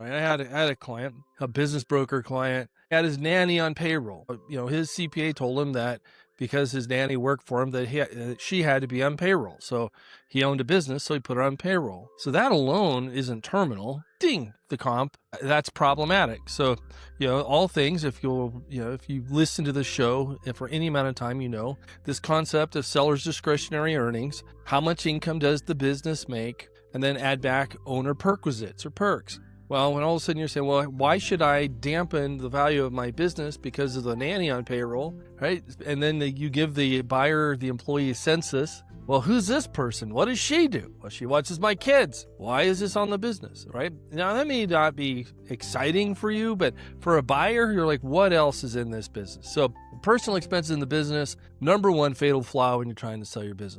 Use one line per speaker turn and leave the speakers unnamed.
Right? I had a client, a business broker client, had his nanny on payroll. His CPA told him that because his nanny worked for him, that she had to be on payroll. So he owned a business, so he put her on payroll. So that alone isn't terminal. Ding, the comp. That's problematic. So, all things, if you listen to the show and for any amount of time, this concept of seller's discretionary earnings, how much income does the business make, and then add back owner perquisites or perks. Well, when all of a sudden you're saying, well, why should I dampen the value of my business because of the nanny on payroll, right? And then you give the buyer, the employee census. Well, who's this person? What does she do? Well, she watches my kids. Why is this on the business, right? Now, that may not be exciting for you, but for a buyer, you're like, what else is in this business? So personal expenses in the business, number one fatal flaw when you're trying to sell your business.